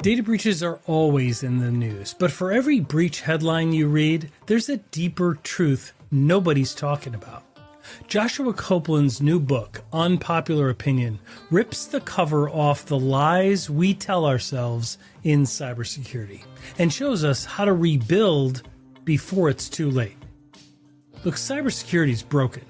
Data breaches are always in the news, but for every breach headline you read, there's a deeper truth nobody's talking about. Joshua Copeland's new book, Unpopular Opinion, rips the cover off the lies we tell ourselves in cybersecurity and shows us how to rebuild before it's too late. Look, cybersecurity is broken,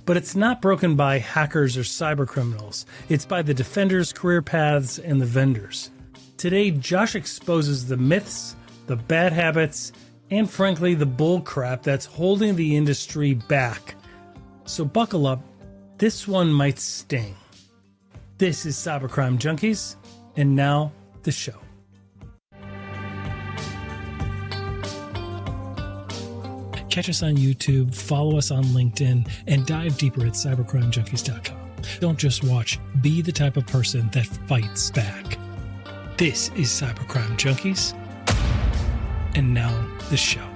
but it's not broken by hackers or cybercriminals. It's by the defenders, career paths, and the vendors. Today, Josh exposes the myths, the bad habits, and frankly, the bull crap that's holding the industry back. So buckle up, this one might sting. This is Cybercrime Junkies, and now the show. Catch us on YouTube, follow us on LinkedIn, and dive deeper at cybercrimejunkies.com. Don't just watch, be the type of person that fights back. This is Cybercrime Junkies, and now the show.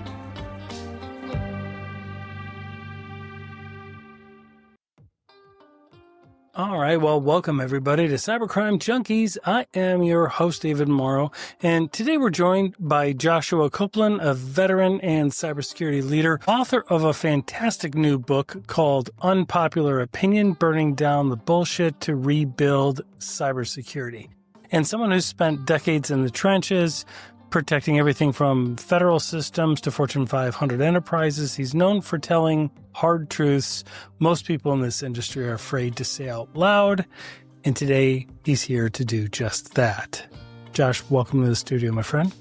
All right, well, welcome everybody to Cybercrime Junkies. I am your host, David Morrow, and today we're joined by Joshua Copeland, a veteran and cybersecurity leader, author of a fantastic new book called Unpopular Opinion, Burning Down the Bullshit to Rebuild Cybersecurity. And someone who's spent decades in the trenches, protecting everything from federal systems to Fortune 500 enterprises. He's known for telling hard truths most people in this industry are afraid to say out loud. And today he's here to do just that. Josh, welcome to the studio, my friend.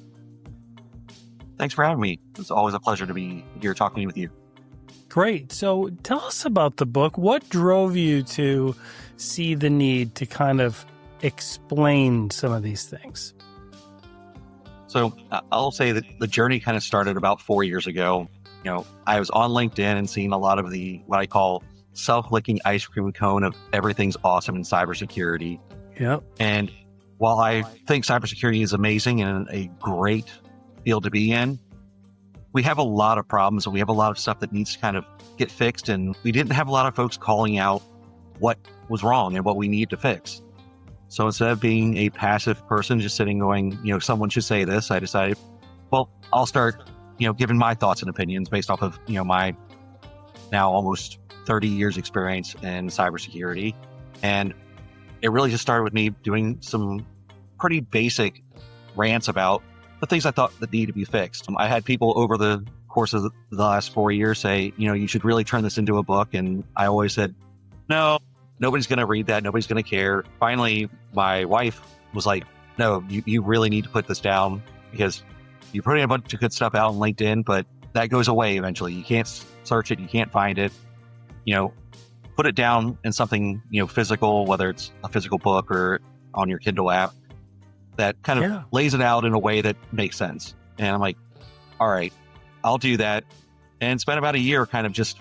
Thanks for having me. It's always a pleasure to be here talking with you. Great. So tell us about the book. What drove you to see the need to kind of explain some of these things? So I'll say that the journey kind of started about 4 years ago. You know, I was on LinkedIn and seeing a lot of the, what I call self-licking ice cream cone of everything's awesome in cybersecurity. Yep. And while I think cybersecurity is amazing and a great field to be in, we have a lot of problems and we have a lot of stuff that needs to kind of get fixed. And we didn't have a lot of folks calling out what was wrong and what we need to fix. So instead of being a passive person just sitting going, you know, someone should say this, I decided, well, I'll start, giving my thoughts and opinions based off of, my now almost 30 years experience in cybersecurity. And it really just started with me doing some pretty basic rants about the things I thought that need to be fixed. I had people over the course of the last 4 years say, you should really turn this into a book. And I always said, no. Nobody's going to read that. Nobody's going to care. Finally, my wife was like, no, you really need to put this down because you're putting a bunch of good stuff out on LinkedIn, but that goes away eventually. You can't search it. You can't find it. Put it down in something, physical, whether it's a physical book or on your Kindle app that kind of lays it out in a way that makes sense. And I'm like, all right, I'll do that. And spent about a year kind of just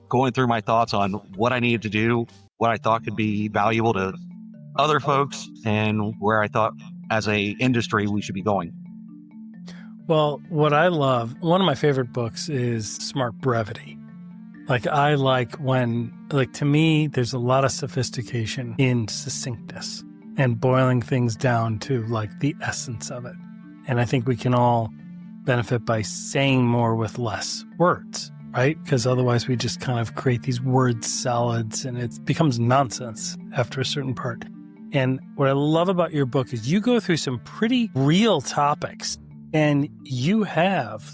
going through my thoughts on what I needed to do, what I thought could be valuable to other folks, and where I thought as a industry we should be going. Well, what I love, one of my favorite books is Smart Brevity. I like when, to me, there's a lot of sophistication in succinctness and boiling things down to the essence of it. And I think we can all benefit by saying more with less words. Right? Because otherwise we just kind of create these word salads and it becomes nonsense after a certain part. And what I love about your book is you go through some pretty real topics and you have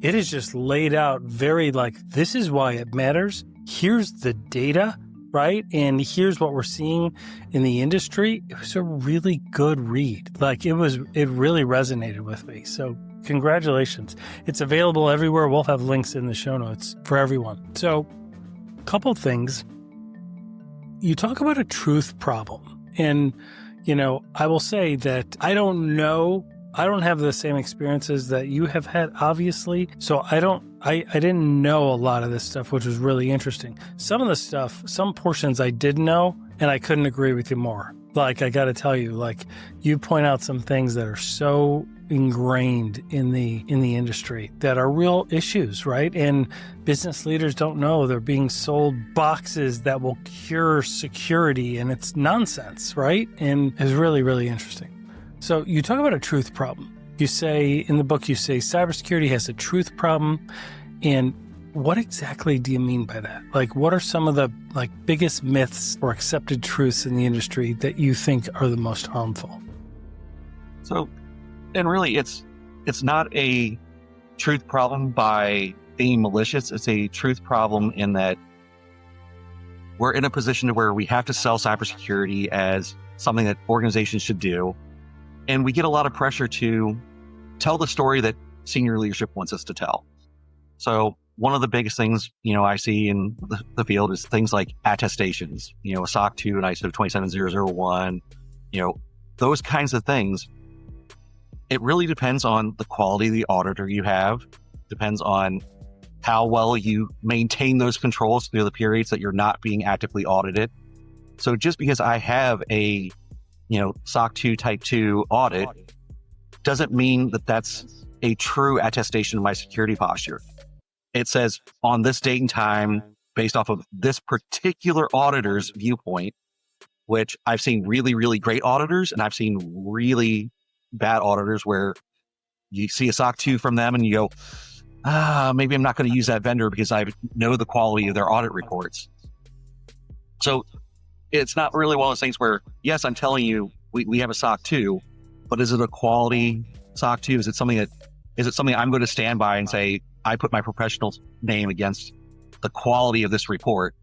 it is just laid out very this is why it matters. Here's the data, right? And here's what we're seeing in the industry. It was a really good read. It really resonated with me. So congratulations. It's available everywhere. We'll have links in the show notes for everyone. So a couple things. You talk about a truth problem. And, I will say that I don't have the same experiences that you have had, obviously. So I didn't know a lot of this stuff, which was really interesting. Some of the stuff, some portions I did know, and I couldn't agree with you more. I got to tell you, you point out some things that are so ingrained in the industry that are real issues, right? And business leaders don't know they're being sold boxes that will cure security, and it's nonsense, right? And it's really, really interesting. So you talk about a truth problem. You say in the book, cybersecurity has a truth problem. And what exactly do you mean by that? Like, what are some of the biggest myths or accepted truths in the industry that you think are the most harmful? So, and really it's not a truth problem by being malicious. It's a truth problem in that we're in a position where we have to sell cybersecurity as something that organizations should do. And we get a lot of pressure to tell the story that senior leadership wants us to tell. So one of the biggest things, I see in the field is things like attestations, a SOC 2 and ISO 27001, those kinds of things. It really depends on the quality of the auditor you have, depends on how well you maintain those controls through the periods that you're not being actively audited. So just because I have a, SOC 2 type 2 audit doesn't mean that that's a true attestation of my security posture. It says on this date and time, based off of this particular auditor's viewpoint, which I've seen really, really great auditors, and I've seen really bad auditors where you see a SOC 2 from them and you go, maybe I'm not going to use that vendor because I know the quality of their audit reports. So it's not really one of those things where, yes, I'm telling you we have a SOC 2, but is it a quality SOC 2? Is it something I'm going to stand by and say, I put my professional name against the quality of this report?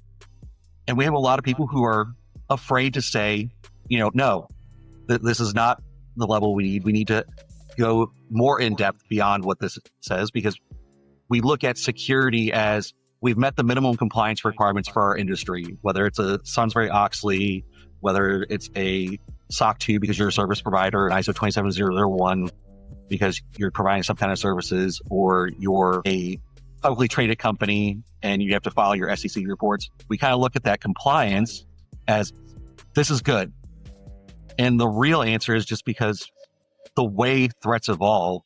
And we have a lot of people who are afraid to say, no, this is not the level we need. We need to go more in depth beyond what this says, because we look at security as we've met the minimum compliance requirements for our industry, whether it's a Sonsbury-Oxley, whether it's a SOC 2 because you're a service provider, an ISO 27001 because you're providing some kind of services, or you're a publicly traded company and you have to file your SEC reports. We kind of look at that compliance as this is good. And the real answer is just because the way threats evolve,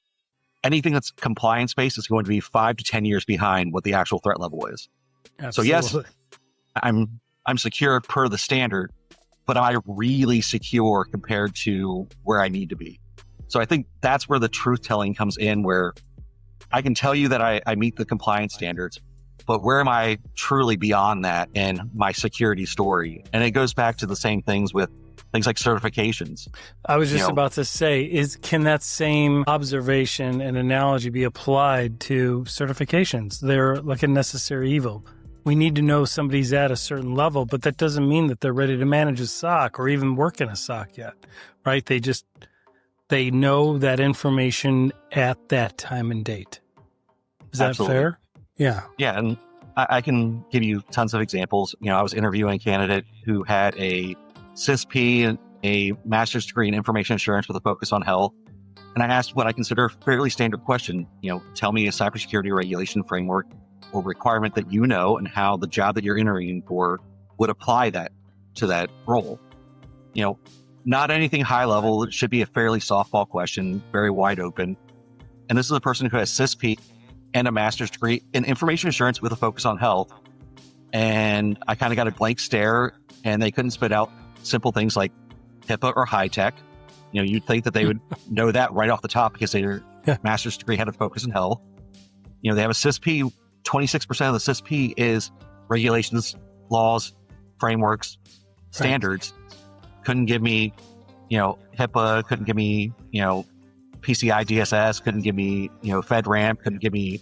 anything that's compliance-based is going to be 5 to 10 years behind what the actual threat level is. Absolutely. So yes, I'm secure per the standard, but am I really secure compared to where I need to be? So I think that's where the truth telling comes in, where I can tell you that I meet the compliance standards, but where am I truly beyond that in my security story? And it goes back to the same things with things like certifications. I was just about to say, can that same observation and analogy be applied to certifications? They're like a necessary evil. We need to know somebody's at a certain level, but that doesn't mean that they're ready to manage a SOC or even work in a SOC yet, right? They know that information at that time and date. Is that Absolutely. fair? Yeah. Yeah. And I can give you tons of examples. I was interviewing a candidate who had a CISP and a master's degree in information assurance with a focus on health. And I asked what I consider a fairly standard question. Tell me a cybersecurity regulation framework or requirement that you know and how the job that you're interviewing for would apply that to that role. Not anything high level. It should be a fairly softball question, very wide open. And this is a person who has CISP and a master's degree in information assurance with a focus on health. And I kind of got a blank stare, and they couldn't spit out simple things like HIPAA or high tech. You'd think that they would know that right off the top because their master's degree had a focus in health. They have a CISP. 26% of the CISP is regulations, laws, frameworks, standards. Couldn't give me, HIPAA, couldn't give me, PCI DSS, couldn't give me, FedRAMP, couldn't give me,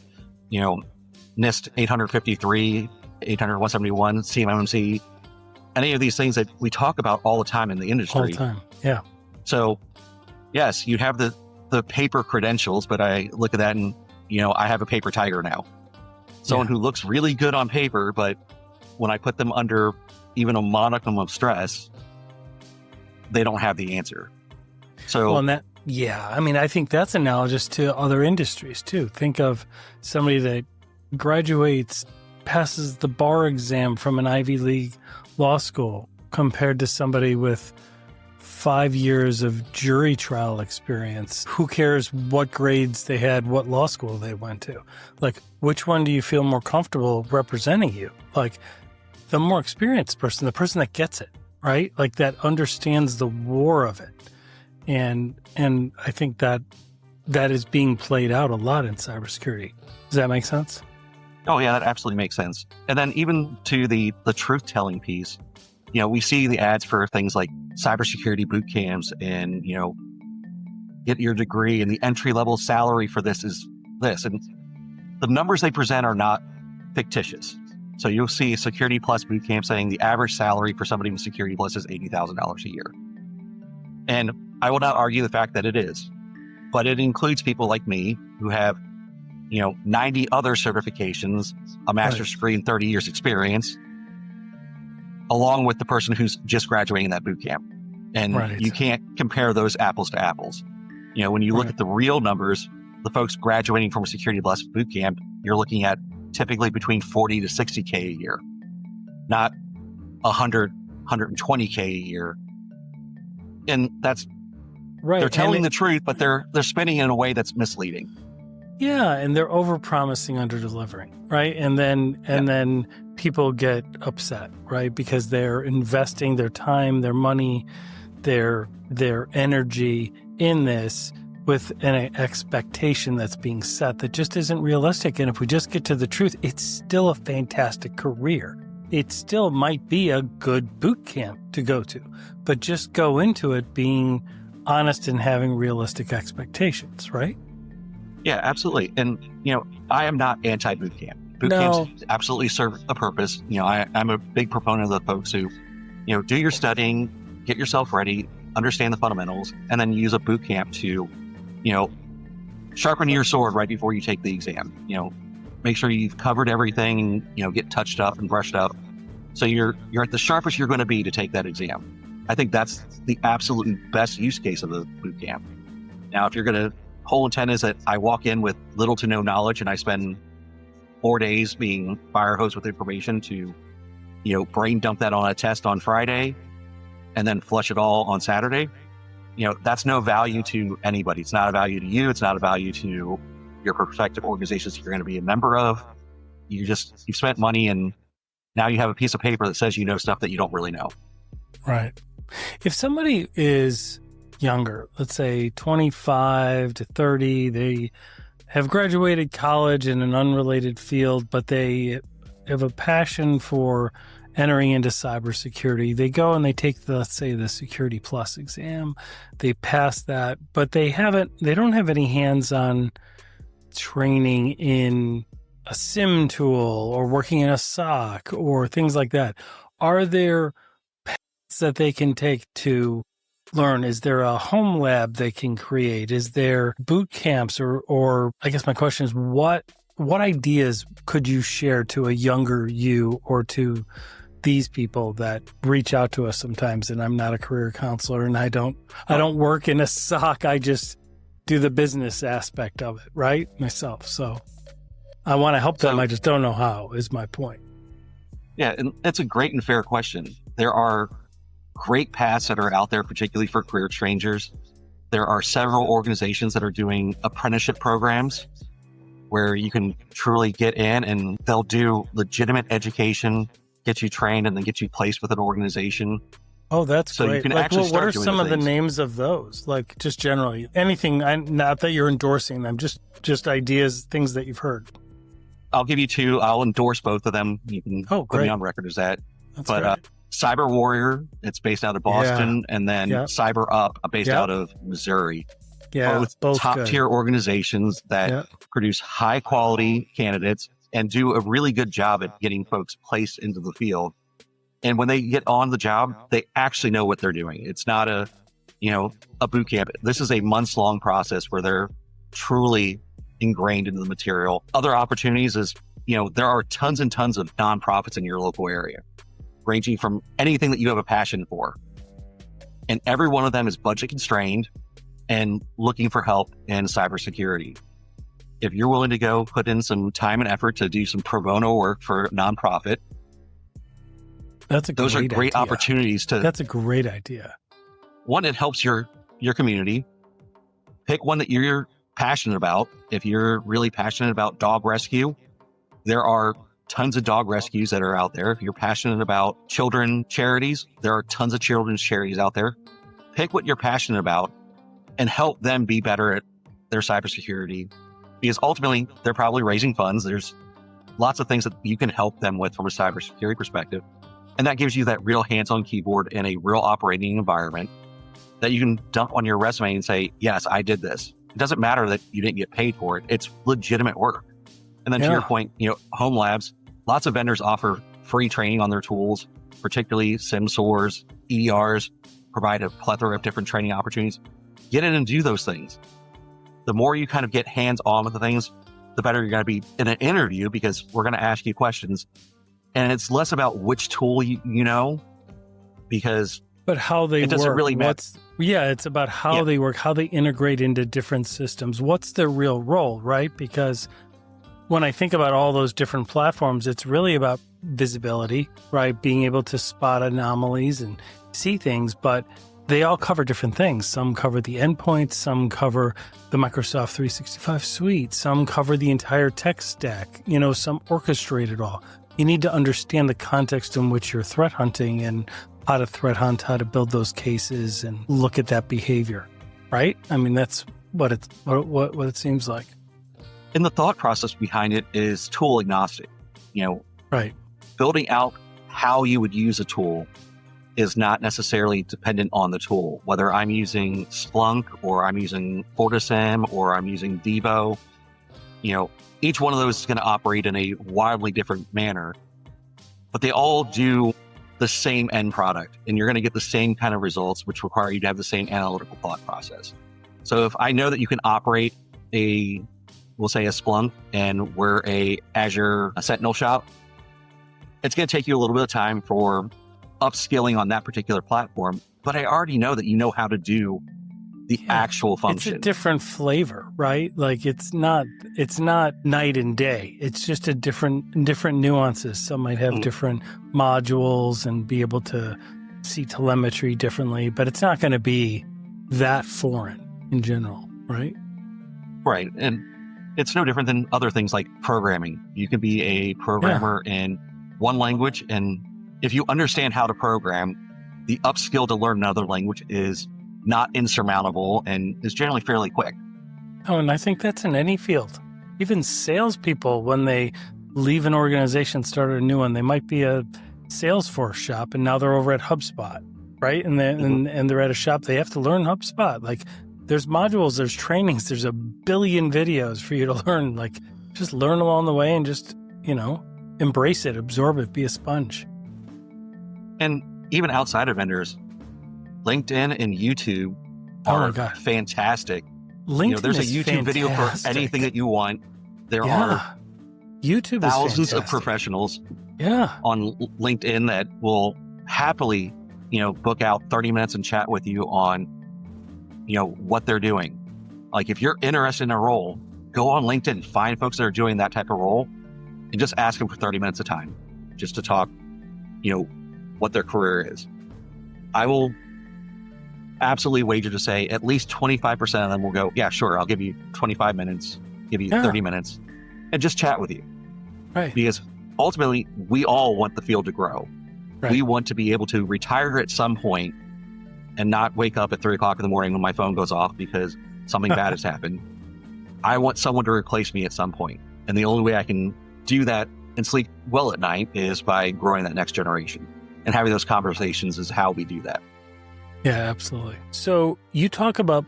NIST 853, 800-171, CMMC, any of these things that we talk about all the time in the industry. All the time, yeah. So, yes, you have the paper credentials, but I look at that and, I have a paper tiger now. Someone who looks really good on paper, but when I put them under even a modicum of stress, they don't have the answer. So, I think that's analogous to other industries too. Think of somebody that graduates, passes the bar exam from an Ivy League law school compared to somebody with 5 years of jury trial experience. Who cares what grades they had, what law school they went to? Like, which one do you feel more comfortable representing you? Like, the more experienced person, the person that gets it, right? Like, that understands the war of it. And I think that is being played out a lot in cybersecurity. Does that make sense? Oh yeah, that absolutely makes sense. And then even to the truth-telling piece, we see the ads for things like cybersecurity boot camps and, get your degree, and the entry-level salary for this is this. And the numbers they present are not fictitious. So you'll see Security Plus boot camp saying the average salary for somebody with Security Plus is $80,000 a year. And I will not argue the fact that it is, but it includes people like me who have 90 other certifications, a master's degree, and 30 years experience, along with the person who's just graduating that boot camp. And you can't compare those apples to apples. When you look at the real numbers, the folks graduating from a Security Plus boot camp, you're looking at typically between 40 to 60K a year, not 100, 120K a year. And that's, they're telling the truth, but they're spinning it in a way that's misleading. Yeah, and they're over-promising, under-delivering, right? And then people get upset, right? Because they're investing their time, their money, their energy in this with an expectation that's being set that just isn't realistic. And if we just get to the truth, it's still a fantastic career. It still might be a good boot camp to go to, but just go into it being honest and having realistic expectations, right? Yeah, absolutely. And, I am not anti-boot camp. Boot camps absolutely serve a purpose. I'm a big proponent of the folks who, do your studying, get yourself ready, understand the fundamentals, and then use a boot camp to, sharpen your sword right before you take the exam. Make sure you've covered everything, get touched up and brushed up. So you're at the sharpest you're going to be to take that exam. I think that's the absolute best use case of the boot camp. Now, if you're going to, whole intent is that I walk in with little to no knowledge and I spend 4 days being fire hosed with information to, brain dump that on a test on Friday and then flush it all on Saturday. That's no value to anybody. It's not a value to you. It's not a value to your prospective organizations that you're going to be a member of. You've spent money and now you have a piece of paper that says stuff that you don't really know. Right. If somebody is younger, let's say 25 to 30, they have graduated college in an unrelated field, but they have a passion for entering into cybersecurity. They go and they take let's say the Security Plus exam. They pass that, but they don't have any hands-on training in a SIEM tool or working in a SOC or things like that. Are there paths that they can take to learn? Is there a home lab they can create? Is there boot camps or I guess my question is what ideas could you share to a younger you or to these people that reach out to us sometimes? And I'm not a career counselor and I don't work in a SOC. I just do the business aspect of it, right? Myself. So I want to help them. I just don't know how is my point. Yeah. And that's a great and fair question. There are great paths that are out there, particularly for career changers. There are several organizations that are doing apprenticeship programs where you can truly get in and they'll do legitimate education, get you trained, and then get you placed with an organization. Oh, that's so great. You can like, actually what are start some of the things. names of those? Like just generally anything, not that you're endorsing them, just ideas, things that you've heard. I'll give you two. I'll endorse both of them. You can put me on record as that. That's great. Cyber Warrior, it's based out of Boston, and then Cyber Up, based out of Missouri. Yeah, both top-tier organizations that produce high-quality candidates and do a really good job at getting folks placed into the field. And when they get on the job, they actually know what they're doing. It's not a boot camp. This is a months-long process where they're truly ingrained into the material. Other opportunities is, there are tons and tons of nonprofits in your local area, ranging from anything that you have a passion for. And every one of them is budget constrained and looking for help in cybersecurity. If you're willing to go put in some time and effort to do some pro bono work for a nonprofit, those are great opportunities to. That's a great idea. One, it helps your community. Pick one that you're passionate about. If you're really passionate about dog rescue, there are tons of dog rescues that are out there. If you're passionate about children charities, there are tons of children's charities out there. Pick what you're passionate about and help them be better at their cybersecurity, because ultimately they're probably raising funds. There's lots of things that you can help them with from a cybersecurity perspective. And that gives you that real hands-on keyboard in a real operating environment that you can dump on your resume and say, yes, I did this. It doesn't matter that you didn't get paid for it. It's legitimate work. And then to your point, home labs, lots of vendors offer free training on their tools, particularly SIEM SOARs, EDRs, provide a plethora of different training opportunities. Get in and do those things. The more you kind of get hands-on with the things, the better you're going to be in an interview, because we're going to ask you questions. And it's less about which tool you know, because but how they it doesn't work. really matter. It's about how they work, how they integrate into different systems. What's their real role, right? Because when I think about all those different platforms, it's really about visibility, right? Being able to spot anomalies and see things, but they all cover different things. Some cover the endpoints, some cover the Microsoft 365 suite, some cover the entire tech stack, some orchestrate it all. You need to understand the context in which you're threat hunting and how to threat hunt, how to build those cases and look at that behavior, right? I mean, that's what it seems like. And the thought process behind it is tool agnostic. Right. Building out how you would use a tool is not necessarily dependent on the tool. Whether I'm using Splunk or I'm using FortiSIEM or I'm using Devo, each one of those is going to operate in a wildly different manner, but they all do the same end product, and you're going to get the same kind of results, which require you to have the same analytical thought process. So if I know that you can operate we'll say a Splunk, and we're a Azure Sentinel shop, it's going to take you a little bit of time for upskilling on that particular platform, but I already know that you know how to do the actual function. It's a different flavor, right? Like it's not night and day. It's just a different nuances. Some might have different modules and be able to see telemetry differently, but it's not going to be that foreign in general, right? Right. And it's no different than other things like programming. You can be a programmer in one language, and if you understand how to program, the upskill to learn another language is not insurmountable and is generally fairly quick. Oh, and I think that's in any field. Even salespeople, when they leave an organization, start a new one, they might be a Salesforce shop, and now they're over at HubSpot, right? And they're at a shop, they have to learn HubSpot. Like, there's modules, there's trainings, there's a billion videos for you to learn. Like, just learn along the way and just, embrace it, absorb it, be a sponge. And even outside of vendors, LinkedIn and YouTube are fantastic. LinkedIn there's a is YouTube video for anything that you want. There are YouTube thousands of professionals on LinkedIn that will happily, book out 30 minutes and chat with you on, what they're doing. Like, if you're interested in a role, go on LinkedIn, find folks that are doing that type of role, and just ask them for 30 minutes of time just to talk, what their career is. I will absolutely wager to say at least 25% of them will go, yeah, sure, I'll give you 25 minutes, give you 30 minutes, and just chat with you. Right. Because ultimately, we all want the field to grow. Right. We want to be able to retire at some point and not wake up at 3 o'clock in the morning when my phone goes off because something bad has happened. I want someone to replace me at some point. And the only way I can do that and sleep well at night is by growing that next generation. And having those conversations is how we do that. Yeah, absolutely. So you talk about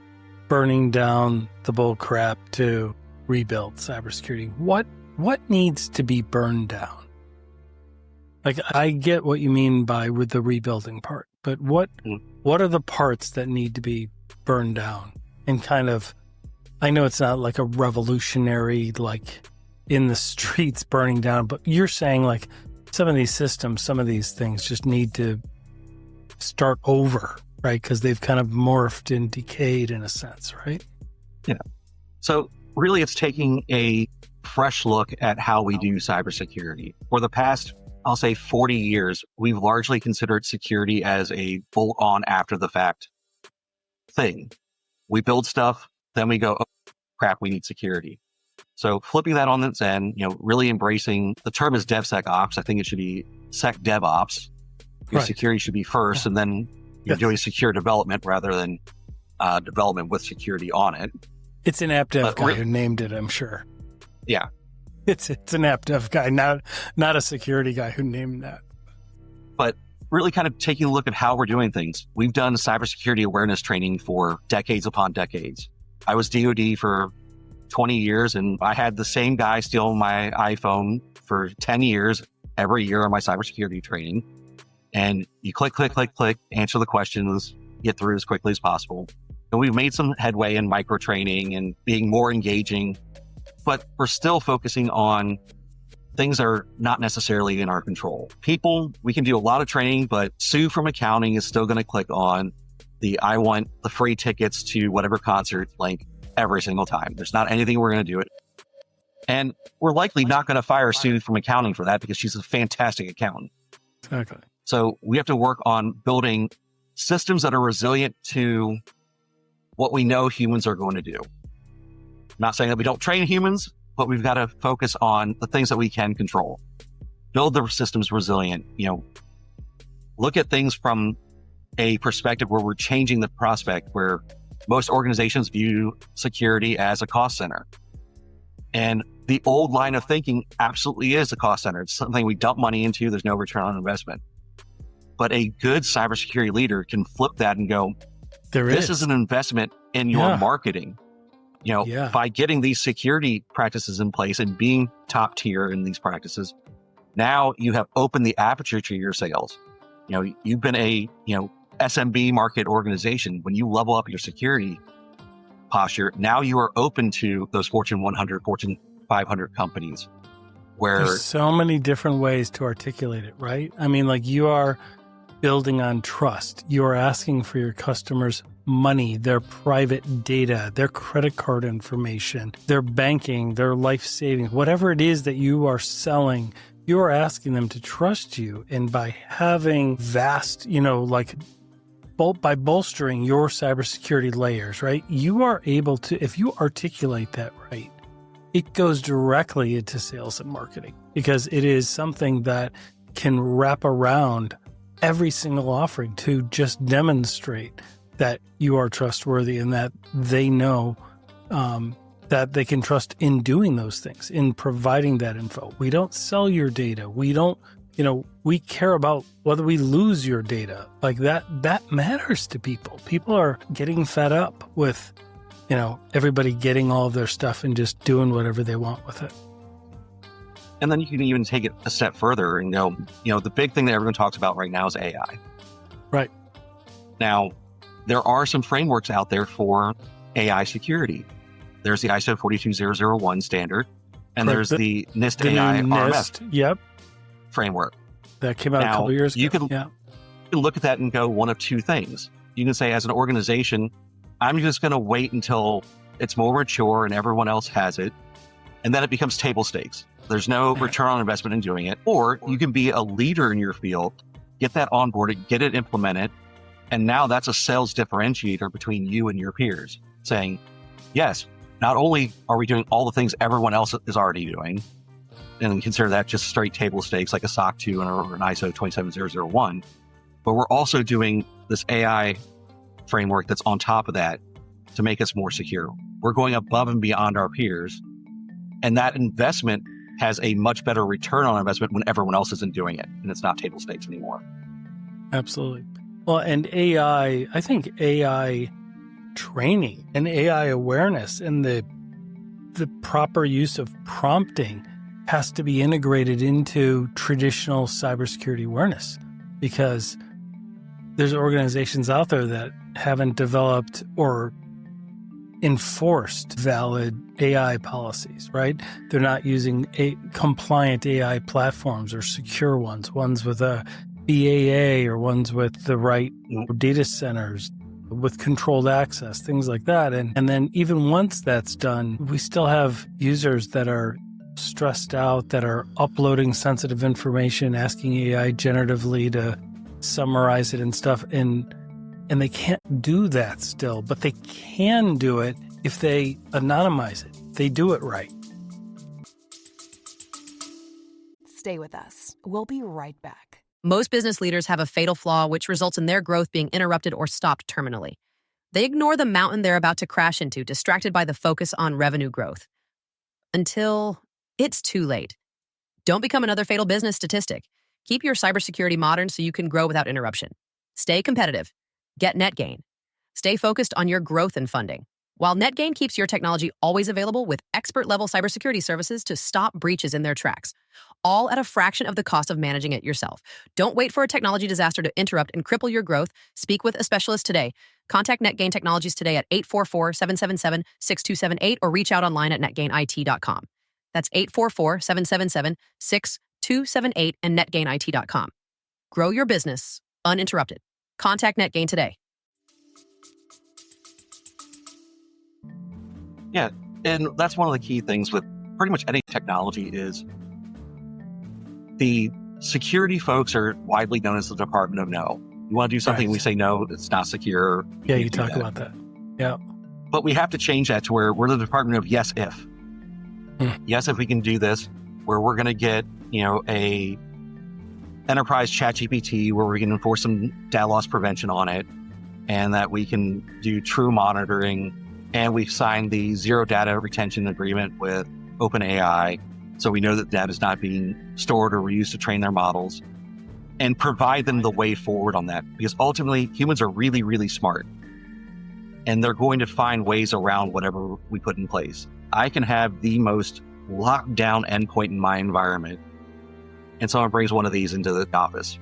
burning down the bull crap to rebuild cybersecurity. What needs to be burned down? Like, I get what you mean with the rebuilding part, but what are the parts that need to be burned down? And kind of, I know it's not like a revolutionary, like in the streets burning down, but you're saying like some of these systems, some of these things just need to start over, right? Because they've kind of morphed and decayed in a sense, right? Yeah. So really it's taking a fresh look at how we do cybersecurity. For the past, I'll say 40 years, we've largely considered security as a bolt-on after the fact thing. We build stuff, then we go, oh, crap, we need security. So flipping that on its end, really embracing, the term is DevSecOps. I think it should be SecDevOps. Your security should be first, and then you're doing secure development rather than development with security on it. It's an app dev guy who named it, I'm sure. Yeah. It's an app dev guy, not a security guy who named that. But really kind of taking a look at how we're doing things. We've done cybersecurity awareness training for decades upon decades. I was DoD for 20 years, and I had the same guy steal my iPhone for 10 years every year on my cybersecurity training. And you click, answer the questions, get through as quickly as possible. And we've made some headway in micro training and being more engaging, but we're still focusing on things that are not necessarily in our control. People, we can do a lot of training, but Sue from accounting is still going to click on I want the free tickets to whatever concert link every single time. There's not anything we're going to do it. And we're likely not going to fire Sue from accounting for that because she's a fantastic accountant. Exactly. So we have to work on building systems that are resilient to what we know humans are going to do. I'm not saying that we don't train humans, but we've got to focus on the things that we can control. Build the systems resilient, look at things from a perspective where we're changing the prospect, where most organizations view security as a cost center. And the old line of thinking absolutely is a cost center. It's something we dump money into. There's no return on investment. But a good cybersecurity leader can flip that and go, this is an investment in your marketing. By getting these security practices in place and being top tier in these practices, now you have opened the aperture to your sales. You've been a, SMB market organization. When you level up your security posture, now you are open to those Fortune 100, Fortune 500 companies where there's so many different ways to articulate it, right? I mean, like, you are building on trust. You are asking for your customers' money, their private data, their credit card information, their banking, their life savings, whatever it is that you are selling, you are asking them to trust you. And by having vast, by bolstering your cybersecurity layers, right, you are able to, if you articulate that right, it goes directly into sales and marketing, because it is something that can wrap around every single offering to just demonstrate that you are trustworthy and that they know that they can trust in doing those things, in providing that info. We don't sell your data. We don't, we care about whether we lose your data. Like that matters to people. People are getting fed up with, everybody getting all of their stuff and just doing whatever they want with it. And then you can even take it a step further and go, the big thing that everyone talks about right now is AI. Right. Now, there are some frameworks out there for AI security. There's the ISO 42001 standard, and there's the NIST AI RMF framework. That came out a couple years ago. You can look at that and go one of two things. You can say, as an organization, I'm just going to wait until it's more mature and everyone else has it, and then it becomes table stakes. There's no return on investment in doing it. Or you can be a leader in your field, get that onboarded, get it implemented, and now that's a sales differentiator between you and your peers, saying, yes, not only are we doing all the things everyone else is already doing, and consider that just straight table stakes like a SOC 2 or an ISO 27001, but we're also doing this AI framework that's on top of that to make us more secure. We're going above and beyond our peers, and that investment has a much better return on investment when everyone else isn't doing it, and it's not table stakes anymore. Absolutely. Well, and AI, I think AI training and AI awareness and the proper use of prompting has to be integrated into traditional cybersecurity awareness, because there's organizations out there that haven't developed or enforced valid AI policies, right? They're not using compliant AI platforms or secure ones with a BAA or ones with the right data centers, with controlled access, things like that. And then even once that's done, we still have users that are stressed out, that are uploading sensitive information, asking AI generatively to summarize it and stuff. And they can't do that still, but they can do it if they anonymize it. They do it right. Stay with us. We'll be right back. Most business leaders have a fatal flaw which results in their growth being interrupted or stopped terminally. They ignore the mountain they're about to crash into, distracted by the focus on revenue growth. Until it's too late. Don't become another fatal business statistic. Keep your cybersecurity modern so you can grow without interruption. Stay competitive. Get NetGain. Stay focused on your growth and funding. While NetGain keeps your technology always available with expert-level cybersecurity services to stop breaches in their tracks, all at a fraction of the cost of managing it yourself. Don't wait for a technology disaster to interrupt and cripple your growth. Speak with a specialist today. Contact NetGain Technologies today at 844-777-6278 or reach out online at netgainit.com. That's 844-777-6278 and netgainit.com. Grow your business uninterrupted. Contact NetGain today. Yeah, and that's one of the key things with pretty much any technology is the security folks are widely known as the Department of No. You want to do something, Right. we say, no, it's not secure. Yeah, you can't do talk that. about that. Yeah. But we have to change that to where we're the Department of yes, if. Yes, if we can do this, where we're going to get, a enterprise ChatGPT where we can enforce some data loss prevention on it, and that we can do true monitoring. And we've signed the zero data retention agreement with OpenAI, so we know that data is not being stored or reused to train their models, and provide them the way forward on that. Because ultimately, humans are really, really smart, and they're going to find ways around whatever we put in place. I can have the most locked down endpoint in my environment, and someone brings one of these into the office.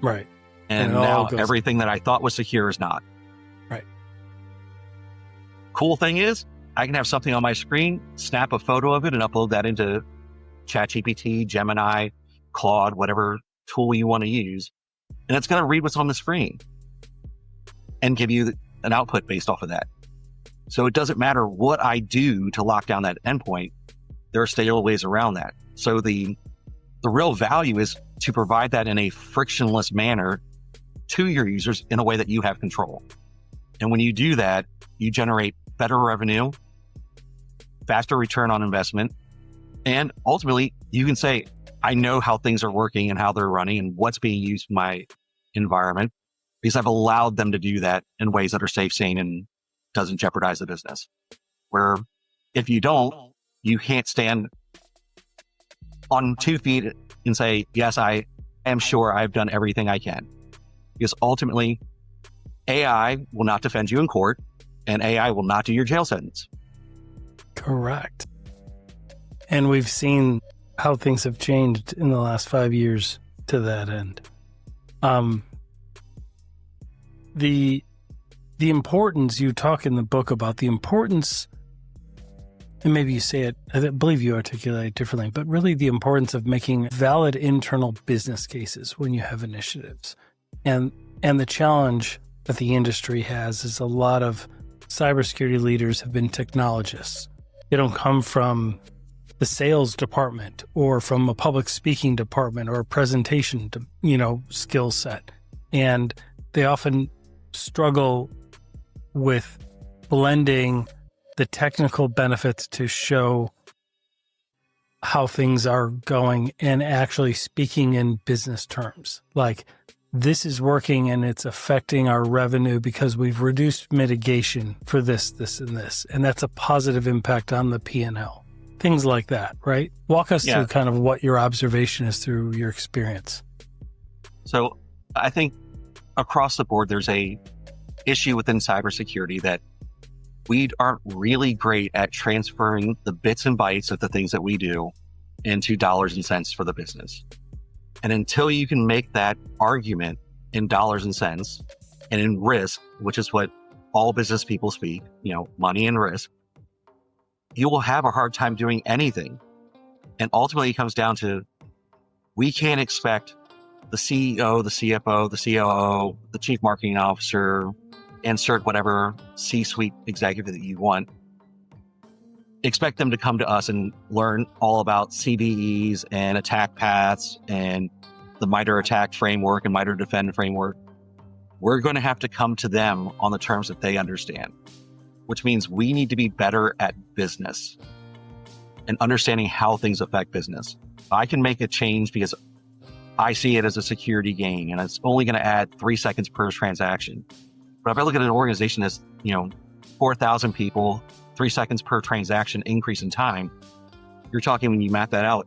Right. And it all now goes- everything that I thought was secure is not. Right. Cool thing is, I can have something on my screen, snap a photo of it, and upload that into ChatGPT, Gemini, Claude, whatever tool you want to use. And it's going to read what's on the screen and give you an output based off of that. So it doesn't matter what I do to lock down that endpoint. There are still ways around that. So the real value is to provide that in a frictionless manner to your users in a way that you have control. And when you do that, you generate better revenue, faster return on investment, and ultimately you can say, I know how things are working and how they're running and what's being used in my environment because I've allowed them to do that in ways that are safe, sane, and doesn't jeopardize the business. Where if you don't, you can't stand on 2 feet and say, yes, I am sure I've done everything I can. Because ultimately, AI will not defend you in court, and AI will not do your jail sentence. Correct. And we've seen how things have changed in the last 5 years to that end. The importance, you talk in the book about the importance, and maybe you say it, I believe you articulate it differently, but really the importance of making valid internal business cases when you have initiatives. And the challenge that the industry has is a lot of cybersecurity leaders have been technologists. They don't come from the sales department or from a public speaking department or a presentation, skill set. And they often struggle with blending the technical benefits to show how things are going and actually speaking in business terms. Like, this is working and it's affecting our revenue because we've reduced mitigation for this, this, and this. And that's a positive impact on the P&L. Things like that, right? Walk us through kind of what your observation is through your experience. So I think across the board, there's a issue within cybersecurity that we aren't really great at transferring the bits and bytes of the things that we do into dollars and cents for the business. And until you can make that argument in dollars and cents and in risk, which is what all business people speak, money and risk, you will have a hard time doing anything. And ultimately it comes down to, we can't expect the CEO, the CFO, the COO, the chief marketing officer, insert whatever C-suite executive that you want, expect them to come to us and learn all about CVEs and attack paths and the MITRE ATT&CK framework and MITRE DEFEND framework. We're going to have to come to them on the terms that they understand, which means we need to be better at business and understanding how things affect business. I can make a change because I see it as a security gain and it's only going to add 3 seconds per transaction. But if I look at an organization that's, 4,000 people, 3 seconds per transaction increase in time, you're talking, when you map that out,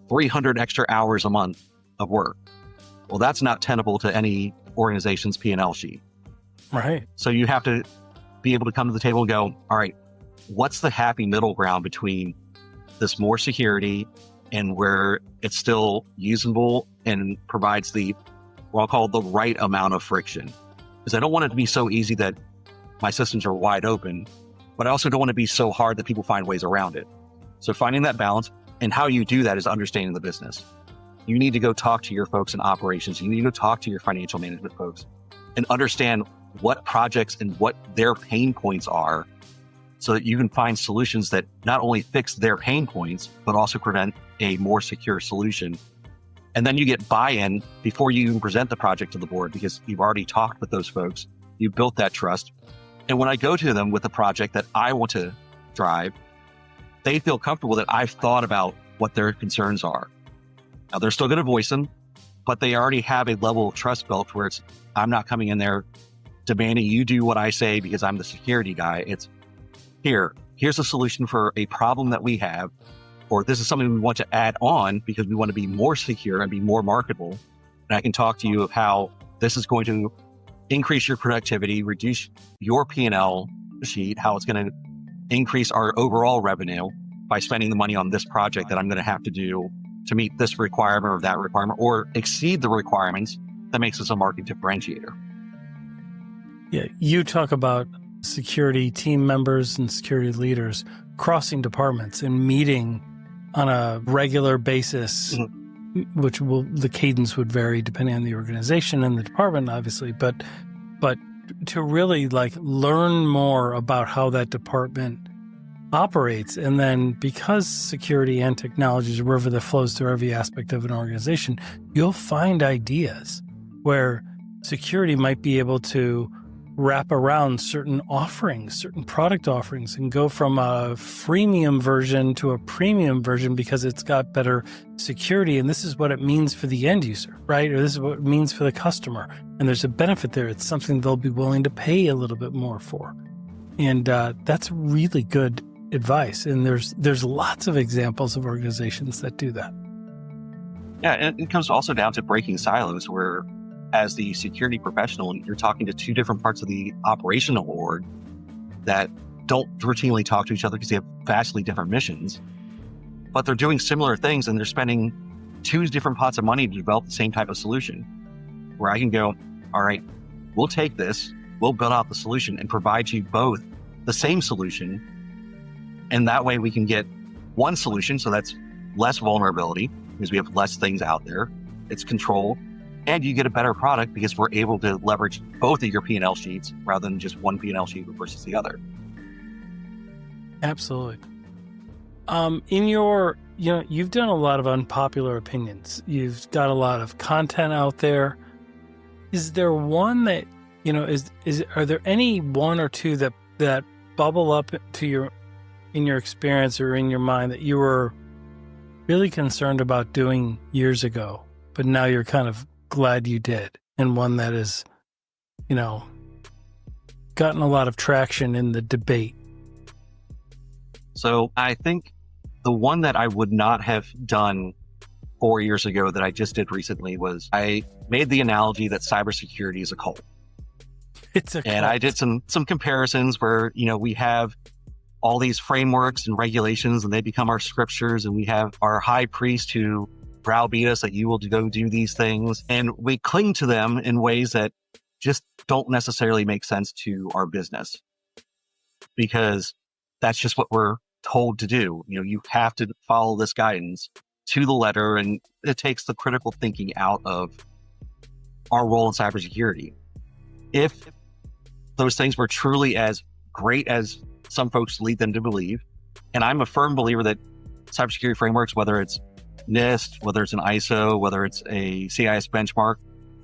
300 extra hours a month of work. Well, that's not tenable to any organization's P&L sheet. Right. So you have to be able to come to the table and go, all right, what's the happy middle ground between this more security and where it's still usable and provides what I'll call the right amount of friction? Because I don't want it to be so easy that my systems are wide open, but I also don't want to be so hard that people find ways around it. So finding that balance, and how you do that is understanding the business. You need to go talk to your folks in operations. You need to go talk to your financial management folks and understand what projects and what their pain points are, so that you can find solutions that not only fix their pain points, but also prevent a more secure solution. And then you get buy-in before you even present the project to the board, because you've already talked with those folks. You built that trust. And when I go to them with a project that I want to drive, they feel comfortable that I've thought about what their concerns are. Now, they're still going to voice them, but they already have a level of trust built where I'm not coming in there demanding you do what I say because I'm the security guy. It's here's a solution for a problem that we have, or this is something we want to add on because we want to be more secure and be more marketable. And I can talk to you of how this is going to increase your productivity, reduce your P&L sheet, how it's going to increase our overall revenue by spending the money on this project that I'm going to have to do to meet this requirement or that requirement, or exceed the requirements that makes us a market differentiator. Yeah, you talk about security team members and security leaders crossing departments and meeting on a regular basis, which the cadence would vary depending on the organization and the department, obviously, but to really learn more about how that department operates. And then, because security and technology is a river that flows through every aspect of an organization, you'll find ideas where security might be able to wrap around certain offerings, certain product offerings, and go from a freemium version to a premium version because it's got better security. And this is what it means for the end user, right? Or this is what it means for the customer. And there's a benefit there. It's something they'll be willing to pay a little bit more for. And that's really good advice. And there's lots of examples of organizations that do that. Yeah, and it comes also down to breaking silos, where as the security professional, you're talking to two different parts of the operational org that don't routinely talk to each other because they have vastly different missions, but they're doing similar things, and they're spending two different pots of money to develop the same type of solution, where I can go, all right, we'll take this, we'll build out the solution and provide you both the same solution. And that way we can get one solution. So that's less vulnerability because we have less things out there. It's controlled. And you get a better product because we're able to leverage both of your P&L sheets rather than just one P&L sheet versus the other. Absolutely. You've done a lot of unpopular opinions. You've got a lot of content out there. Is there one that, are there any one or two that bubble up in your experience or in your mind that you were really concerned about doing years ago, but now you're kind of glad you did, and one that is, gotten a lot of traction in the debate? So I think the one that I would not have done 4 years ago that I just did recently was I made the analogy that cybersecurity is a cult. It's a cult. And I did some comparisons where, we have all these frameworks and regulations and they become our scriptures, and we have our high priest who browbeat us that you will go do these things, and we cling to them in ways that just don't necessarily make sense to our business, because that's just what we're told to do. You have to follow this guidance to the letter, and it takes the critical thinking out of our role in cybersecurity. If those things were truly as great as some folks lead them to believe, and I'm a firm believer that cybersecurity frameworks, whether it's NIST, whether it's an ISO, whether it's a CIS benchmark,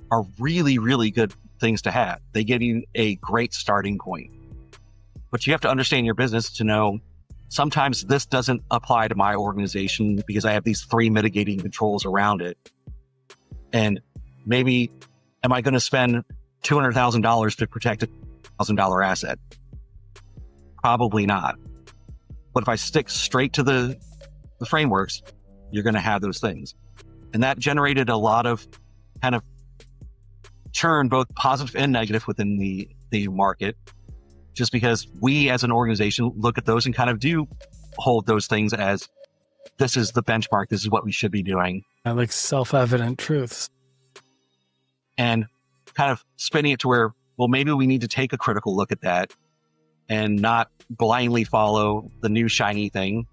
are really, really good things to have. They give you a great starting point. But you have to understand your business to know sometimes this doesn't apply to my organization because I have these 3 mitigating controls around it. And maybe, am I going to spend $200,000 to protect a $1,000 asset? Probably not. But if I stick straight to the frameworks, you're going to have those things. And that generated a lot of kind of churn, both positive and negative within the market, just because we as an organization look at those and kind of do hold those things as this is the benchmark, this is what we should be doing. Like self-evident truths. And kind of spinning it to where, well, maybe we need to take a critical look at that and not blindly follow the new shiny thing.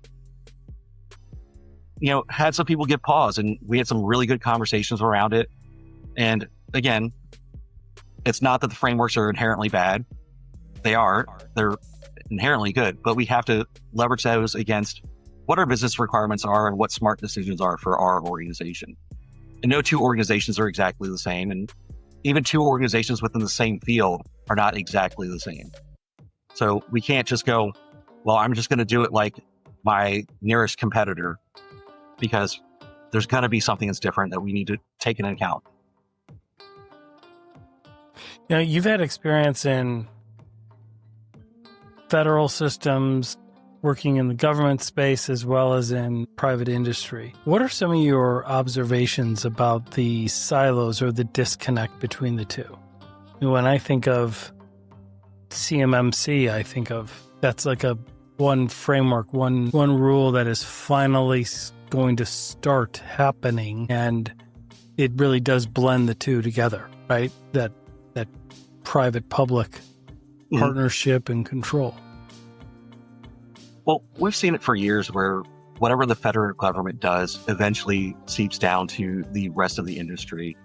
You know, had some people give pause, and we had some really good conversations around it. And again, it's not that the frameworks are inherently bad. They're inherently good, but we have to leverage those against what our business requirements are and what smart decisions are for our organization. And no two organizations are exactly the same. And even two organizations within the same field are not exactly the same. So we can't just go, well, I'm just going to do it like my nearest competitor, because there's going to be something that's different that we need to take into account. You know, you've had experience in federal systems, working in the government space as well as in private industry. What are some of your observations about the silos or the disconnect between the two? When I think of CMMC, I think of that's like a one framework, one rule that is finally going to start happening, and it really does blend the two together, right? That private-public partnership and control. Well, we've seen it for years where whatever the federal government does eventually seeps down to the rest of the industry.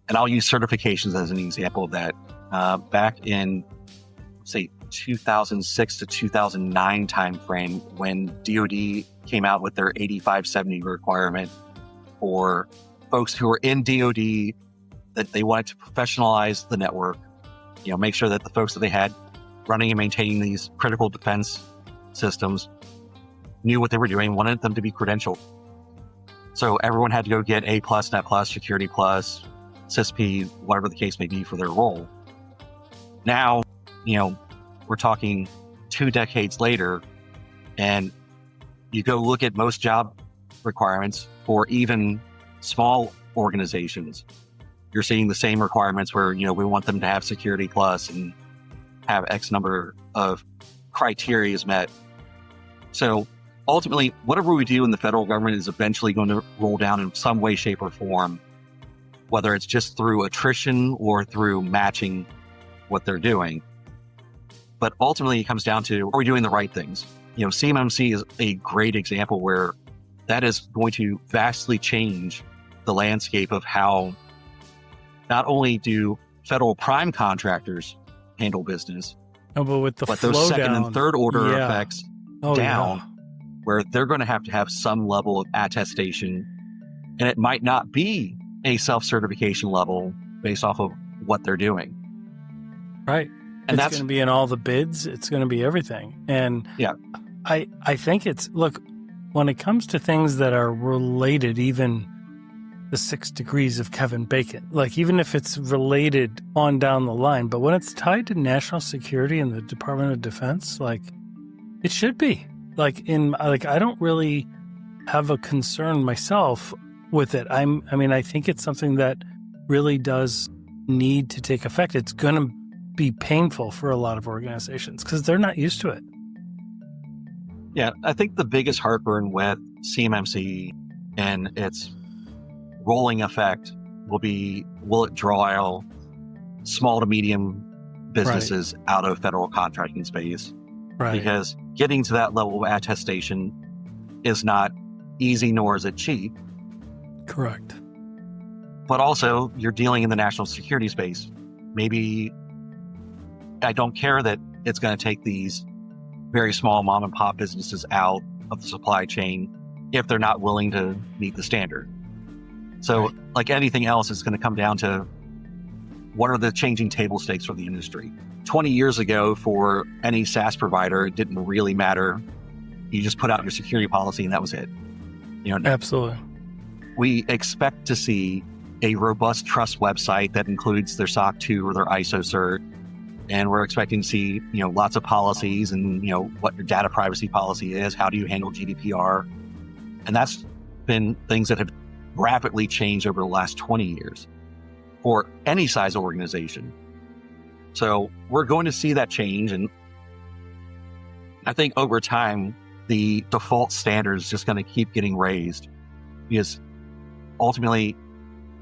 And I'll use certifications as an example of that. Back in, say, 2006 to 2009 timeframe, when DoD came out with their 8570 requirement for folks who were in DoD, that they wanted to professionalize the network, you know, make sure that the folks that they had running and maintaining these critical defense systems knew what they were doing, wanted them to be credentialed. So everyone had to go get A+, Net+, Security+, CISP, whatever the case may be for their role. Now, you know, we're talking 2 decades later, and you go look at most job requirements for even small organizations. You're seeing the same requirements where, you know, we want them to have Security+ and have X number of criteria is met. So ultimately, whatever we do in the federal government is eventually going to roll down in some way, shape, or form, whether it's just through attrition or through matching what they're doing. But ultimately, it comes down to, are we doing the right things? You know, CMMC is a great example where that is going to vastly change the landscape of how not only do federal prime contractors handle business, but with but those second and third order effects down, yeah, where they're going to have some level of attestation, and it might not be a self-certification level based off of what they're doing. Right. And it's going to be in all the bids. It's going to be everything. And yeah, I think it's, look, when it comes to things that are related, even the 6 degrees of Kevin Bacon, like even if it's related on down the line, but when it's tied to national security and the Department of Defense, like it should be. I don't really have a concern myself with it. I think it's something that really does need to take effect. It's going to be painful for a lot of organizations because they're not used to it. Yeah, I think the biggest heartburn with CMMC and its rolling effect will it draw small to medium businesses out of federal contracting space? Right. Because getting to that level of attestation is not easy, nor is it cheap. Correct. But also, you're dealing in the national security space. Maybe I don't care that it's going to take these very small mom and pop businesses out of the supply chain if they're not willing to meet the standard. So right. Like anything else, it's going to come down to what are the changing table stakes for the industry. 20 years ago, for any SaaS provider, it didn't really matter. You just put out your security policy and that was it. You know, absolutely. We expect to see a robust trust website that includes their SOC 2 or their ISO cert And we're expecting to see, lots of policies and, what your data privacy policy is. How do you handle GDPR? And that's been things that have rapidly changed over the last 20 years for any size organization. So we're going to see that change. And I think over time, the default standard is just going to keep getting raised, because ultimately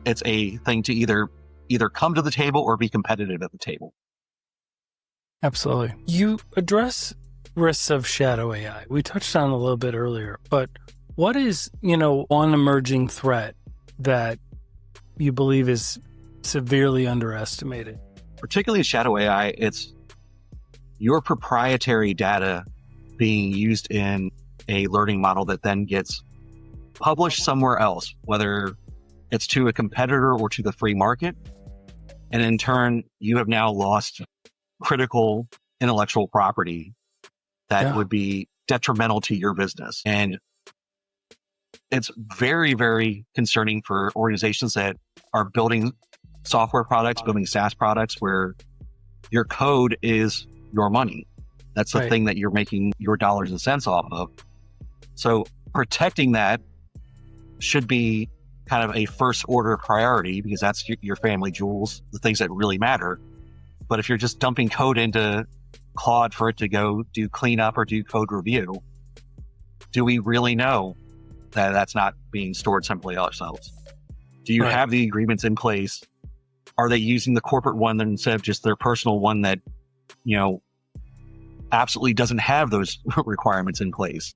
it's a thing to either come to the table or be competitive at the table. Absolutely. You address risks of shadow AI. We touched on it a little bit earlier, but what is, one emerging threat that you believe is severely underestimated? Particularly shadow AI, it's your proprietary data being used in a learning model that then gets published somewhere else, whether it's to a competitor or to the free market. And in turn, you have now lost critical intellectual property that would be detrimental to your business. And it's very, very concerning for organizations that are building software products, building SaaS products, where your code is your money. That's the thing that you're making your dollars and cents off of. So protecting that should be kind of a first order priority, because that's your family jewels, the things that really matter. But if you're just dumping code into Claude for it to go do cleanup or do code review, do we really know that that's not being stored someplace else? Do you have the agreements in place? Are they using the corporate one instead of just their personal one that, absolutely doesn't have those requirements in place?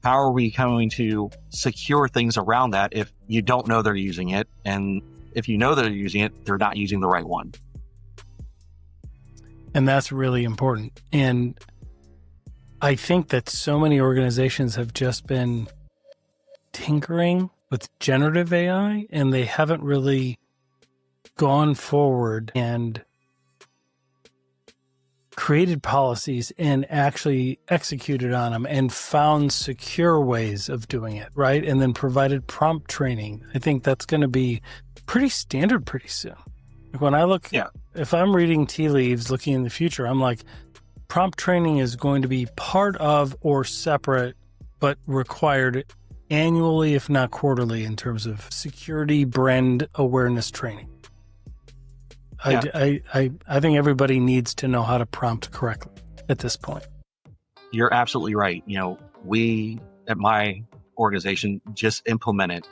How are we going to secure things around that if you don't know they're using it? And if you know they're using it, they're not using the right one. And that's really important. And I think that so many organizations have just been tinkering with generative AI, and they haven't really gone forward and created policies and actually executed on them and found secure ways of doing it, right? And then provided prompt training. I think that's going to be pretty standard pretty soon. Like when I look, if I'm reading tea leaves looking in the future, I'm like, prompt training is going to be part of or separate, but required annually, if not quarterly, in terms of security brand awareness training. I think everybody needs to know how to prompt correctly at this point. You're absolutely right. We at my organization just implemented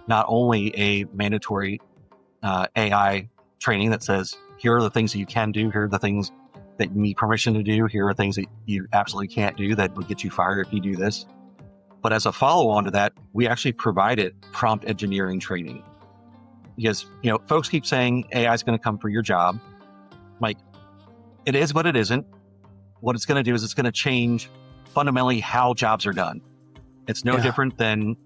not only a mandatory AI training that says, here are the things that you can do, here are the things that you need permission to do, here are things that you absolutely can't do that would get you fired if you do this. But as a follow-on to that, we actually provided prompt engineering training. Because, folks keep saying AI is going to come for your job. Like, it is, but it isn't. What it's going to do is it's going to change fundamentally how jobs are done. It's no different than,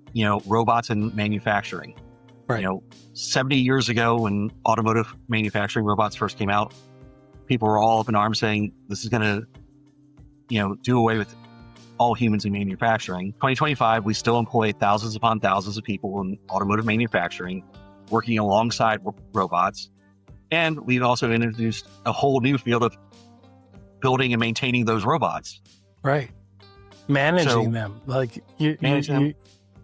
robots in manufacturing. Right. 70 years ago when automotive manufacturing robots first came out, people were all up in arms saying this is going to, do away with all humans in manufacturing. 2025, we still employ thousands upon thousands of people in automotive manufacturing, working alongside robots. And we've also introduced a whole new field of building and maintaining those robots. Right. Managing them. Like them.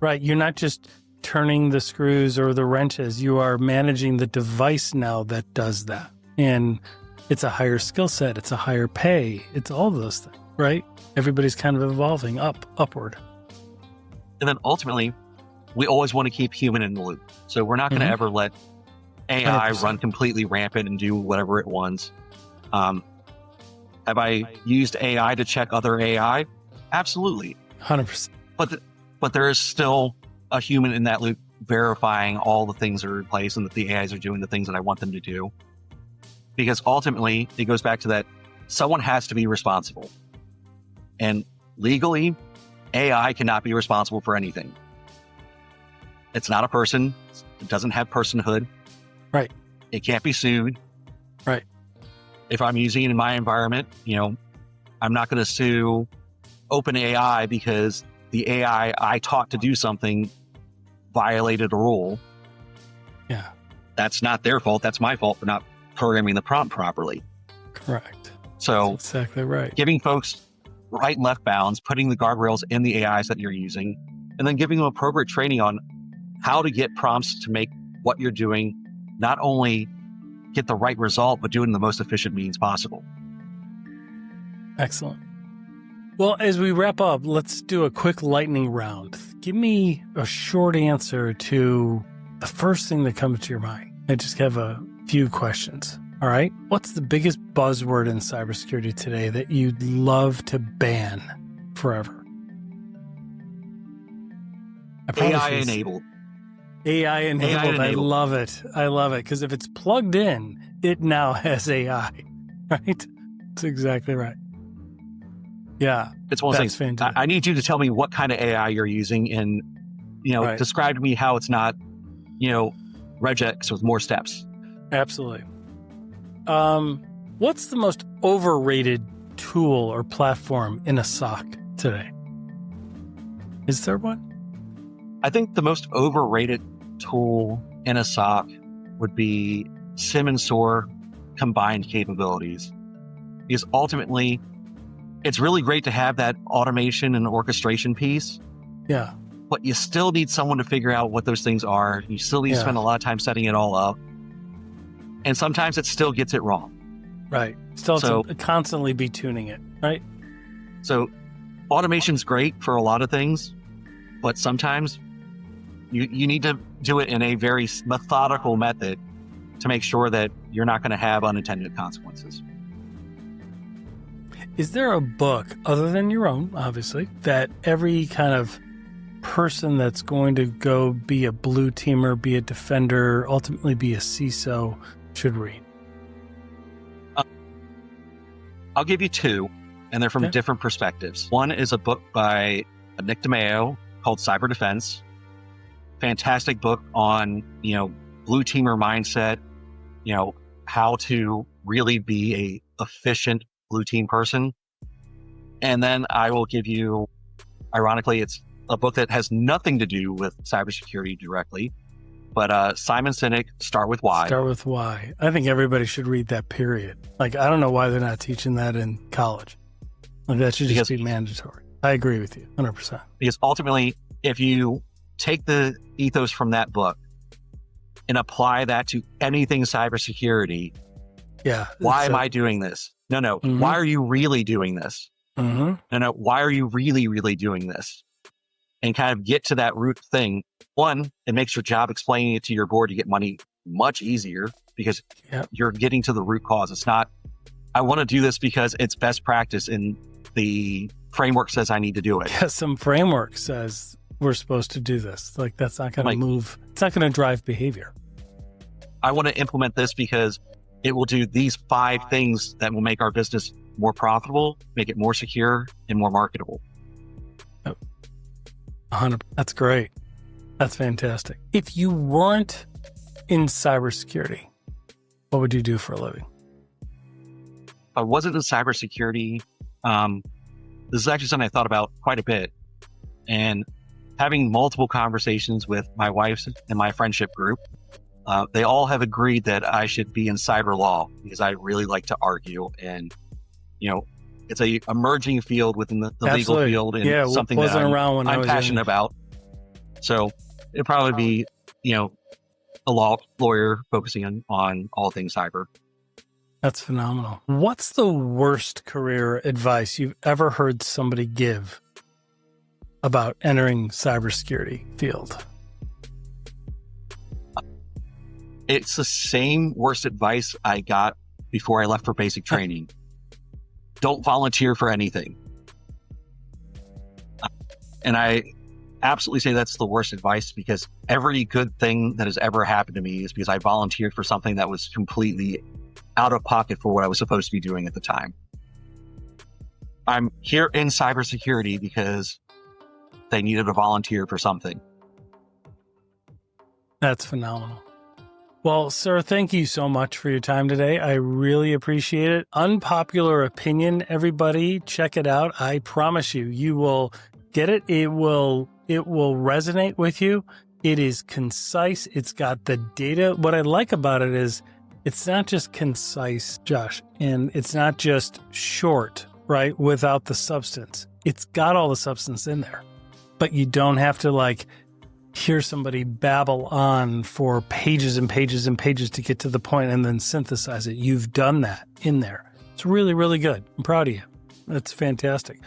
Right. You're not just turning the screws or the wrenches. You are managing the device now that does that. And it's a higher skill set. It's a higher pay. It's all those things, right? Everybody's kind of evolving upward. And then ultimately, we always want to keep human in the loop. So we're not going to ever let AI 100%. run completely rampant and do whatever it wants. Have I used AI to check other AI? Absolutely. 100%. But there is still a human in that loop verifying all the things that are in place and that the AIs are doing the things that I want them to do. Because ultimately, it goes back to that someone has to be responsible. And legally, AI cannot be responsible for anything. It's not a person. It doesn't have personhood. Right. It can't be sued. Right. If I'm using it in my environment, I'm not going to sue OpenAI because the AI I taught to do something violated a rule. Yeah. That's not their fault. That's my fault for not programming the prompt properly. Correct. So That's exactly right. giving folks right and left bounds, putting the guardrails in the AIs that you're using, and then giving them appropriate training on how to get prompts to make what you're doing not only get the right result, but do it in the most efficient means possible. Excellent. Well, as we wrap up, let's do a quick lightning round. Give me a short answer to the first thing that comes to your mind. I just have a few questions. All right. What's the biggest buzzword in cybersecurity today that you'd love to ban forever? AI enabled. AI enabled. I love it. I love it. Because if it's plugged in, it now has AI. Right? That's exactly right. Yeah. It's one of those things. I need you to tell me what kind of AI you're using and, describe to me how it's not, regex with more steps. Absolutely. What's the most overrated tool or platform in a SOC today? Is there one? I think the most overrated tool in a SOC would be SIEM and SOAR combined capabilities. Because ultimately, it's really great to have that automation and orchestration piece. Yeah. But you still need someone to figure out what those things are. You still need to spend a lot of time setting it all up. And sometimes it still gets it wrong. Right. Still to constantly be tuning it, right? So automation's great for a lot of things, but sometimes you need to do it in a very methodical method to make sure that you're not going to have unintended consequences. Is there a book, other than your own, obviously, that every kind of person that's going to go be a blue teamer, be a defender, ultimately be a CISO should read? I'll give you two, and they're from different perspectives. One is a book by Nick DeMeo called Cyber Defense. Fantastic book on, blue teamer mindset, how to really be a efficient blue team person. And then I will give you, ironically, it's a book that has nothing to do with cybersecurity directly, but Simon Sinek, Start With Why. Start With Why. I think everybody should read that, period. Like, I don't know why they're not teaching that in college. Like, that should just be mandatory. I agree with you 100%. Because ultimately, if you take the ethos from that book and apply that to anything cybersecurity, why am I doing this? No. Mm-hmm. Why are you really doing this? Mm-hmm. No. Why are you really, really doing this? And kind of get to that root thing. One, it makes your job explaining it to your board to get money much easier because you're getting to the root cause. It's not, I want to do this because it's best practice and the framework says I need to do it. Yeah, some framework says we're supposed to do this. Like, that's not going to move. It's not going to drive behavior. I want to implement this because it will do these 5 things that will make our business more profitable, make it more secure, and more marketable. 100%. That's great. That's fantastic. If you weren't in cybersecurity, what would you do for a living? If I wasn't in cybersecurity, this is actually something I thought about quite a bit. And having multiple conversations with my wife and my friendship group, they all have agreed that I should be in cyber law because I really like to argue. And, it's a emerging field within the legal field and something that I'm passionate about. So it'd probably be, a lawyer focusing on all things cyber. That's phenomenal. What's the worst career advice you've ever heard somebody give about entering cybersecurity field? It's the same worst advice I got before I left for basic training. Don't volunteer for anything. And I absolutely say that's the worst advice because every good thing that has ever happened to me is because I volunteered for something that was completely out of pocket for what I was supposed to be doing at the time. I'm here in cybersecurity because they needed a volunteer for something. That's phenomenal. Well, sir, thank you so much for your time today. I really appreciate it. Unpopular opinion, everybody. Check it out. I promise you, you will get it. It will resonate with you. It is concise. It's got the data. What I like about it is It's not just concise, Josh, and it's not just short, right, without the substance. It's got all the substance in there, but you don't have to hear somebody babble on for pages and pages and pages to get to the point and then synthesize it. You've done that in there. It's really, really good. I'm proud of you. That's fantastic.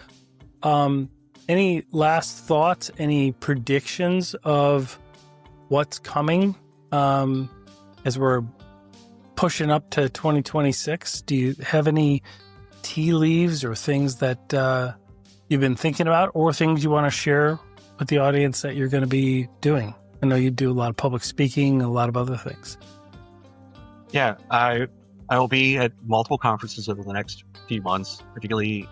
Any last thoughts, any predictions of what's coming as we're pushing up to 2026? Do you have any tea leaves or things that you've been thinking about or things you want to share with the audience that you're going to be doing? I know you do a lot of public speaking, a lot of other things. Yeah, I will be at multiple conferences over the next few months, particularly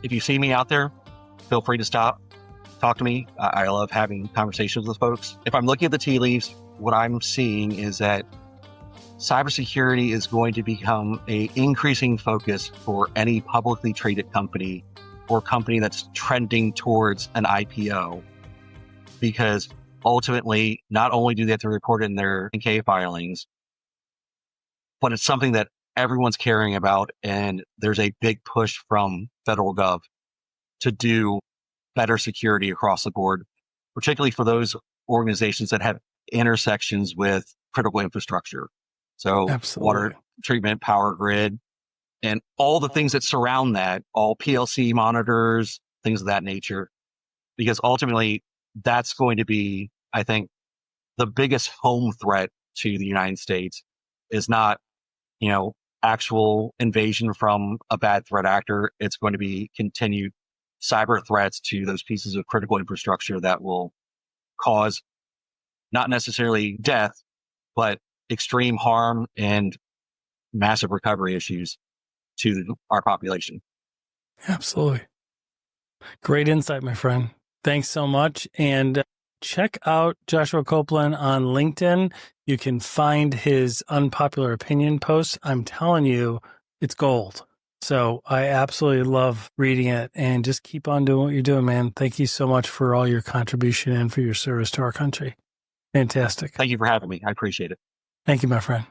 if you see me out there, feel free to stop, talk to me. I love having conversations with folks. If I'm looking at the tea leaves, what I'm seeing is that cybersecurity is going to become an increasing focus for any publicly traded company or company that's trending towards an IPO, because ultimately, not only do they have to report in their 10-K filings, but it's something that everyone's caring about, and there's a big push from federal gov to do better security across the board, particularly for those organizations that have intersections with critical infrastructure. So Absolutely. Water treatment, power grid, and all the things that surround that, all PLC monitors, things of that nature, because ultimately that's going to be, I think, the biggest home threat to the United States is not, actual invasion from a bad threat actor. It's going to be continued cyber threats to those pieces of critical infrastructure that will cause not necessarily death, but extreme harm and massive recovery issues to our population. Absolutely. Great insight, my friend. Thanks so much. And check out Joshua Copeland on LinkedIn. You can find his unpopular opinion posts. I'm telling you, it's gold. So I absolutely love reading it, and just keep on doing what you're doing, man. Thank you so much for all your contribution and for your service to our country. Fantastic. Thank you for having me. I appreciate it. Thank you, my friend.